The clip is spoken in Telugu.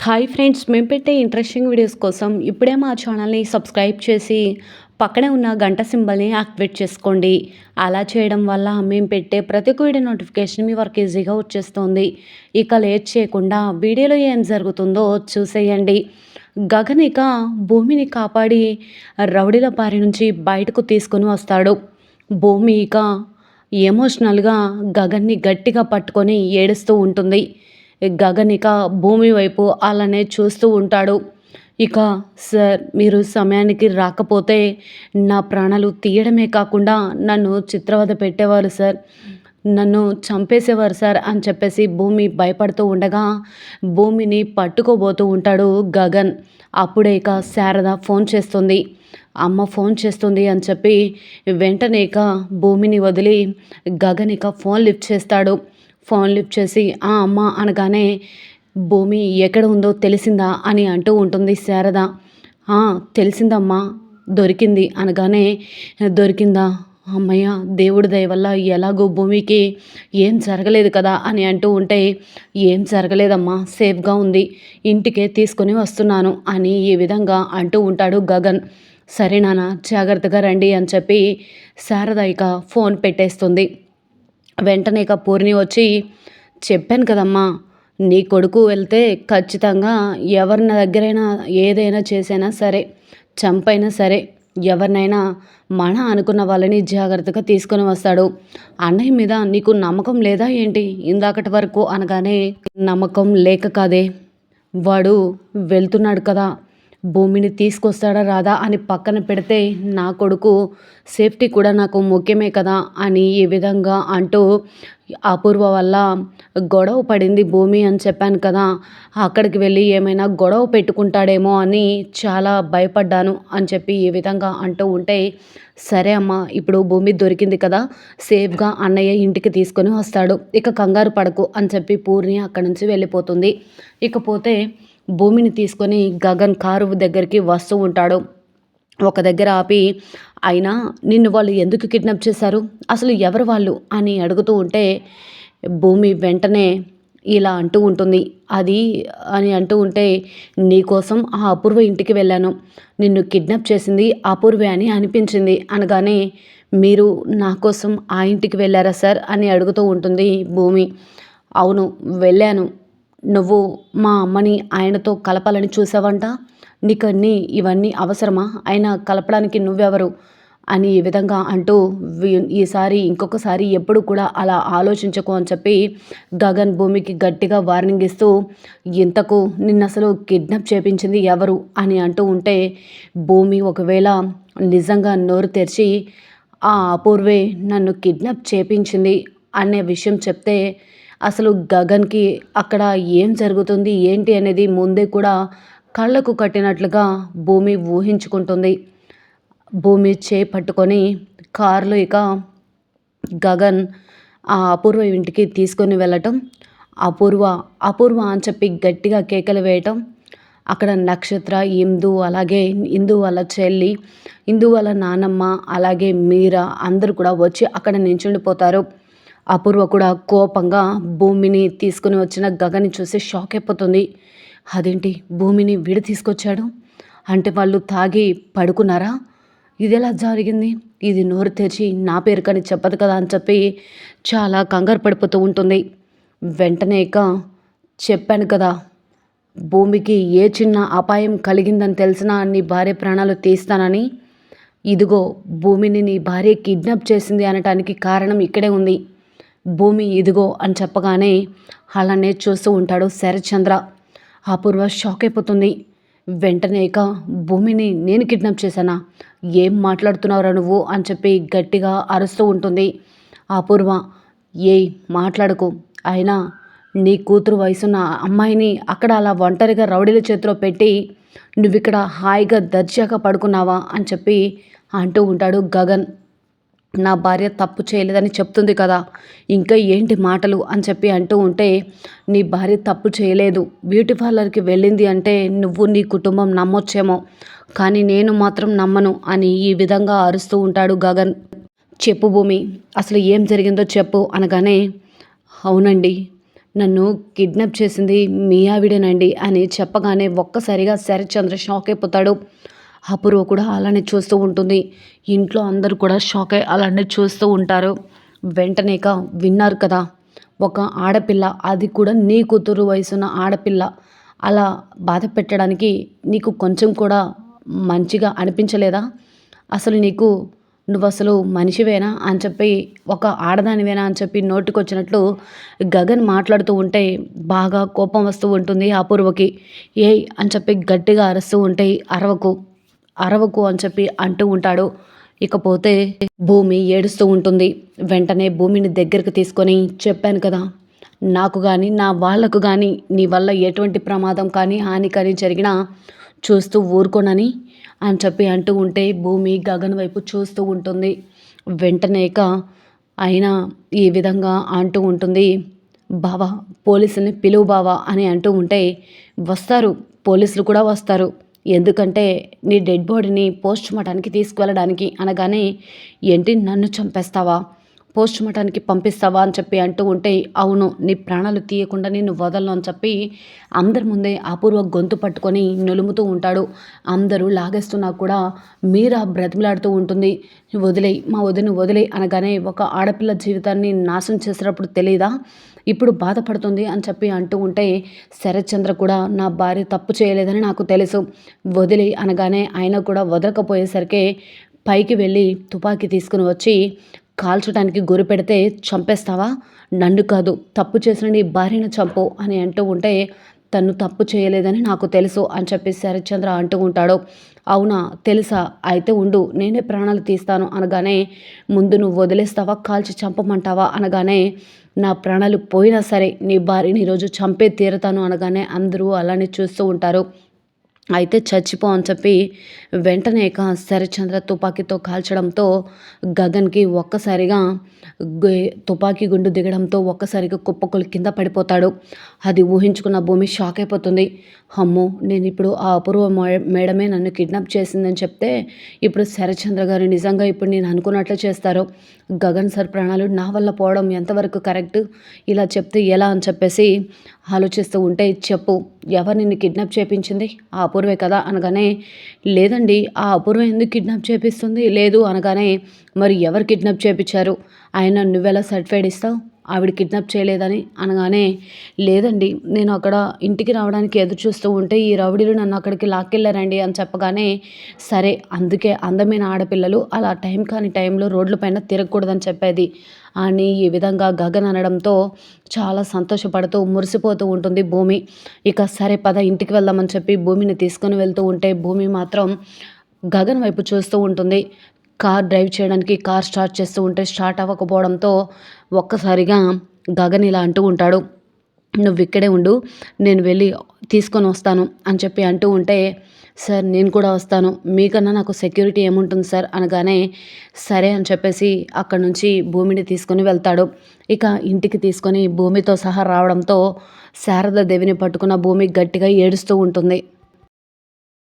హాయ్ ఫ్రెండ్స్, మేము పెట్టే ఇంట్రెస్టింగ్ వీడియోస్ కోసం ఇప్పుడే మా ఛానల్ని సబ్స్క్రైబ్ చేసి పక్కనే ఉన్న గంట సింబల్ని యాక్టివేట్ చేసుకోండి. అలా చేయడం వల్ల మేము పెట్టే ప్రతి ఒక్క వీడియో నోటిఫికేషన్ మీ వరకు ఈజీగా వచ్చేస్తుంది. ఇక లేట్ చేయకుండా వీడియోలో ఏం జరుగుతుందో చూసేయండి. గగన్ ఇక భూమిని కాపాడి రౌడీల బారి నుంచి బయటకు తీసుకొని వస్తాడు. భూమి ఇక ఎమోషనల్గా గగన్ని గట్టిగా పట్టుకొని ఏడుస్తూ ఉంటుంది. గగన్ ఇక భూమి వైపు అలానే చూస్తూ ఉంటాడు. ఇక సార్, మీరు సమయానికి రాకపోతే నా ప్రాణాలు తీయడమే కాకుండా నన్ను చిత్రవద పెట్టేవారు సార్, నన్ను చంపేసేవారు సార్ అని చెప్పేసి భూమి భయపడుతూ ఉండగా భూమిని పట్టుకోబోతూ ఉంటాడు గగన్. అప్పుడే ఇక శారద ఫోన్ చేస్తుంది. అమ్మ ఫోన్ చేస్తుంది అని చెప్పి వెంటనే ఇక భూమిని వదిలి గగన్ ఇక ఫోన్ లిఫ్ట్ చేస్తాడు. ఫోన్ లిఫ్ట్ చేసి ఆ అమ్మ అనగానే భూమి ఎక్కడ ఉందో తెలిసిందా అని అంటూ ఉంటుంది శారద. తెలిసిందమ్మా, దొరికింది అనగానే దొరికిందా, అమ్మయ్య దేవుడి దయ వల్ల ఎలాగో భూమికి ఏం జరగలేదు కదా అని అంటూ ఉంటే ఏం జరగలేదమ్మా, సేఫ్గా ఉంది, ఇంటికే తీసుకొని వస్తున్నాను అని ఈ విధంగా అంటూ ఉంటాడు గగన్. సరే నాన్న, జాగ్రత్తగా రండి అని చెప్పి శారద ఇక ఫోన్ పెట్టేస్తుంది. వెంటనే ఇక పూర్ణి వచ్చి చెప్పాను కదమ్మా, నీ కొడుకు వెళ్తే ఖచ్చితంగా ఎవరిన దగ్గరైనా ఏదైనా చేసైనా సరే, చంపైనా సరే, ఎవరినైనా మన అనుకున్న వాళ్ళని జాగ్రత్తగా తీసుకొని వస్తాడు. అన్నయ్య మీద నీకు నమ్మకం లేదా ఏంటి ఇందాకటి వరకు అనగానే నమ్మకం లేక కాదే, వాడు వెళ్తున్నాడు కదా, భూమిని తీసుకొస్తాడా రాదా అని పక్కన పెడితే నా కొడుకు సేఫ్టీ కూడా నాకు ముఖ్యమే కదా అని ఈ విధంగా అంటూ అపూర్వ వల్ల గొడవ పడింది భూమి అని చెప్పాను కదా, అక్కడికి వెళ్ళి ఏమైనా గొడవ పెట్టుకుంటాడేమో అని చాలా భయపడ్డాను అని చెప్పి ఈ విధంగా అంటూ ఉంటే సరే అమ్మ, ఇప్పుడు భూమి దొరికింది కదా, సేఫ్గా అన్నయ్య ఇంటికి తీసుకొని వస్తాడు, ఇక కంగారు పడకు అని చెప్పి పూర్ణి అక్కడి నుంచి వెళ్ళిపోతుంది. ఇకపోతే భూమిని తీసుకొని గగన్ కారు దగ్గరికి వస్తూ ఉంటాడు. ఒక దగ్గర ఆపి అయినా నిన్ను వాళ్ళు ఎందుకు కిడ్నాప్ చేశారు, అసలు ఎవరు వాళ్ళు అని అడుగుతూ ఉంటే భూమి వెంటనే ఇలా అంటూ ఉంటుంది. అది అని అంటూ ఉంటే నీకోసం ఆ అపూర్వ ఇంటికి వెళ్ళాను, నిన్ను కిడ్నాప్ చేసింది అపూర్వే అని అనిపించింది అనగానే మీరు నా కోసం ఆ ఇంటికి వెళ్ళారా సార్ అని అడుగుతూ ఉంటుంది భూమి. అవును వెళ్ళాను, నువ్వు మా అమ్మని ఆయనతో కలపాలని చూసావంట, నీకన్నీ ఇవన్నీ అవసరమా, అయినా కలపడానికి నువ్వెవరు అని ఈ విధంగా అంటూ ఈసారి ఇంకొకసారి ఎప్పుడు కూడా అలా ఆలోచించకు అని చెప్పి గగన్ భూమికి గట్టిగా వార్నింగ్ ఇస్తూ ఇంతకు నిన్ను అసలు కిడ్నాప్ చేపించింది ఎవరు అని అంటూ ఉంటే భూమి ఒకవేళ నిజంగా నోరు తెరిచి ఆ అపూర్వే నన్ను కిడ్నాప్ చేపించింది అనే విషయం చెప్తే అసలు గగన్కి అక్కడ ఏం జరుగుతుంది ఏంటి అనేది ముందే కూడా కళ్ళకు కట్టినట్లుగా భూమి ఊహించుకుంటుంది. భూమి పట్టుకొని కారులో ఇక గగన్ ఆ అపూర్వ ఇంటికి తీసుకొని వెళ్ళటం, అపూర్వ అపూర్వ అని చెప్పి గట్టిగా కేకలు వేయటం, అక్కడ నక్షత్ర, ఇందు, అలాగే ఇందు వాళ్ళ చెల్లి, ఇందు వాళ్ళ నానమ్మ, అలాగే మీరా అందరూ కూడా వచ్చి అక్కడ నించుండిపోతారు. అపూర్వ కూడా కోపంగా భూమిని తీసుకుని వచ్చిన గగన్ని చూసి షాక్ అయిపోతుంది. అదేంటి భూమిని వీడు తీసుకొచ్చాడు అంటే వాళ్ళు తాగి పడుకున్నారా, ఇది ఎలా జరిగింది, ఇది నోరు తెరిచి నా పేరు కానీ చెప్పదు కదా అని చెప్పి చాలా కంగారు పడిపోతూ ఉంటుంది. వెంటనే ఇక చెప్పాను కదా, భూమికి ఏ చిన్న అపాయం కలిగిందని తెలిసినా నీ భార్య ప్రాణాలు తీస్తానని, ఇదిగో భూమిని నీ భార్య కిడ్నాప్ చేసింది అనటానికి కారణం ఇక్కడే ఉంది, భూమి ఇదిగో అని చెప్పగానే అలానే చూస్తూ ఉంటాడు శరత్చంద్ర. అపూర్వ షాక్ అయిపోతుంది. వెంటనే ఇక భూమిని నేను కిడ్నాప్ చేశానా, ఏం మాట్లాడుతున్నావురా నువ్వు అని చెప్పి గట్టిగా అరుస్తూ ఉంటుంది. అపూర్వ ఏయ్ మాట్లాడకు, అయినా నీ కూతురు వయసున్న అమ్మాయిని అక్కడ అలా ఒంటరిగా రౌడీల చేతిలో పెట్టి నువ్విక్కడ హాయిగా దర్జాగా పడుకున్నావా అని చెప్పి అంటూ ఉంటాడు గగన్. నా భార్య తప్పు చేయలేదని చెప్తుంది కదా, ఇంకా ఏంటి మాటలు అని చెప్పి అంటూ ఉంటే నీ భార్య తప్పు చేయలేదు, బ్యూటీ పార్లర్కి వెళ్ళింది అంటే నువ్వు నీ కుటుంబం నమ్మొచ్చేమో, కానీ నేను మాత్రం నమ్మను అని ఈ విధంగా అరుస్తూ ఉంటాడు గగన్. చెప్పు భూమి, అసలు ఏం జరిగిందో చెప్పు అనగానే అవునండి, నన్ను కిడ్నాప్ చేసింది మీ ఆవిడేనండి అని చెప్పగానే ఒక్కసారిగా శరత్చంద్ర షాక్ అయిపోతాడు. అపూర్వ కూడా అలానే చూస్తూ ఉంటుంది. ఇంట్లో అందరూ కూడా షాక్ అయ్యి అలానే చూస్తూ ఉంటారు. వెంటనే ఇక విన్నారు కదా, ఒక ఆడపిల్ల, అది కూడా నీ కూతురు వయసున్న ఆడపిల్ల అలా బాధ పెట్టడానికి నీకు కొంచెం కూడా మంచిగా అనిపించలేదా? అసలు నీకు నువ్వసలు మనిషివేనా అని చెప్పి, ఒక ఆడదానివేనా అని చెప్పి నోటికొచ్చినట్లు గగన్ మాట్లాడుతూ ఉంటే బాగా కోపం వస్తూ ఉంటుంది అపూర్వకి. ఏయ్ అని చెప్పి గట్టిగా అరుస్తూ ఉంటే అరవకు, అరవకు అని చెప్పి అంటూ ఉంటాడు. ఇకపోతే భూమి ఏడుస్తూ ఉంటుంది. వెంటనే భూమిని దగ్గరికి తీసుకొని, చెప్పాను కదా, నాకు కానీ నా వాళ్లకు కానీ నీ వల్ల ఎటువంటి ప్రమాదం కానీ హాని కానీ జరిగినా చూస్తూ ఊరుకోనని అని చెప్పి అంటూ ఉంటే భూమి గగన్ వైపు చూస్తూ ఉంటుంది. వెంటనే ఇక అయినా ఈ విధంగా అంటూ ఉంటుంది. బావా, పోలీసుల్ని పిలువు బావా అని అంటూ ఉంటే వస్తారు, పోలీసులు కూడా వస్తారు. ఎందుకంటే నీ డెడ్ బాడీని పోస్ట్ మార్టానికి తీసుకువెళ్ళడానికి అనగానే, ఏంటి నన్ను చంపేస్తావా, పోస్ట్ మార్టానికి పంపిస్తావా అని చెప్పి అంటూ ఉంటే, అవును, నీ ప్రాణాలు తీయకుండా నేను వదలను అని చెప్పి అందరి ముందే అపూర్వ గొంతు పట్టుకొని నులుముతూ ఉంటాడు. అందరూ లాగేస్తున్నా కూడా మీరా బ్రతిమలాడుతూ ఉంటుంది. వదిలేయి, మా వదిన వదిలేయి అనగానే, ఒక ఆడపిల్ల జీవితాన్ని నాశనం చేసినప్పుడు తెలియదా, ఇప్పుడు బాధపడుతుంది అని చెప్పి అంటూ ఉంటే, శరత్చంద్ర కూడా నా భార్య తప్పు చేయలేదని నాకు తెలుసు, వదిలేయి అనగానే ఆయన కూడా వదలకపోయేసరికి పైకి వెళ్ళి తుపాకీ తీసుకుని వచ్చి కాల్చడానికి గురి పెడితే, చంపేస్తావా, నన్ను కాదు తప్పు చేసిన నీ భార్యను చంపు అని అంటూ ఉంటే, తను తప్పు చేయలేదని నాకు తెలుసు అని చెప్పి శరత్చంద్ర అంటూ ఉంటాడు. అవునా, తెలుసా, అయితే ఉండు నేనే ప్రాణాలు తీస్తాను అనగానే, ముందు నువ్వు వదిలేస్తావా కాల్చి చంపమంటావా అనగానే, నా ప్రాణాలు పోయినా సరే నీ భార్యని ఈరోజు చంపే తీరుతాను అనగానే అందరూ అలానే చూస్తూ ఉంటారు. అయితే చచ్చిపో అని చెప్పి వెంటనే ఇక శరత్చంద్ర తుపాకీతో కాల్చడంతో గగన్కి ఒక్కసారిగా తుపాకీ గుండు దిగడంతో ఒక్కసారిగా కుప్పకులు కింద పడిపోతాడు. అది ఊహించుకున్న భూమి షాక్ అయిపోతుంది. అమ్మో, నేను ఇప్పుడు ఆ అపూర్వ మేడమే నన్ను కిడ్నాప్ చేసిందని చెప్తే ఇప్పుడు శరత్చంద్ర గారు నిజంగా ఇప్పుడు నేను అనుకున్నట్లు చేస్తారు. గగన్ సార్ ప్రాణాలు నా వల్ల పోవడం ఎంతవరకు కరెక్ట్, ఇలా చెప్తే ఎలా అని చెప్పేసి ఆలోచిస్తూ ఉంటే, చెప్పు, ఎవరు నిన్ను కిడ్నాప్ చేయించింది, ఆ అపూర్వే కదా అనగానే, లేదండి ఆ అపూర్వ ఎందుకు కిడ్నాప్ చేపిస్తుంది, లేదు అనగానే, మరి ఎవరు కిడ్నాప్ చేయించారు, ఆయన నువ్వెలా సర్టిఫైడ్ ఇస్తావు ఆవిడ కిడ్నాప్ చేయలేదని అనగానే, లేదండి నేను అక్కడ ఇంటికి రావడానికి ఎదురు చూస్తూ ఉంటే ఈ రౌడీలు నన్ను అక్కడికి లాక్కెళ్ళారండి అని చెప్పగానే, సరే అందుకే అందమైన ఆడపిల్లలు అలా టైం కాని టైంలో రోడ్ల పైన తిరగకూడదని చెప్పేది అని ఈ విధంగా గగన్ అనడంతో చాలా సంతోషపడుతూ మురిసిపోతూ ఉంటుంది భూమి. ఇక సరే పద ఇంటికి వెళ్దామని చెప్పి భూమిని తీసుకొని వెళ్తూ ఉంటే భూమి మాత్రం గగన్ వైపు చూస్తూ ఉంటుంది. కార్ డ్రైవ్ చేయడానికి కార్ స్టార్ట్ చేస్తూ ఉంటే స్టార్ట్ అవ్వకపోవడంతో ఒక్కసారిగా గగన్ ఇలా అంటూ ఉంటాడు, నువ్వు ఇక్కడే ఉండు, నేను వెళ్ళి తీసుకొని వస్తాను అని చెప్పి అంటూ ఉంటే, సార్ నేను కూడా వస్తాను, మీకన్నా నాకు సెక్యూరిటీ ఏముంటుంది సార్ అనగానే, సరే అని చెప్పేసి అక్కడి నుంచి భూమిని తీసుకొని వెళ్తాడు. ఇక ఇంటికి తీసుకొని భూమితో సహా రావడంతో శారదాదేవిని పట్టుకున్న భూమి గట్టిగా ఏడుస్తూ ఉంటుంది.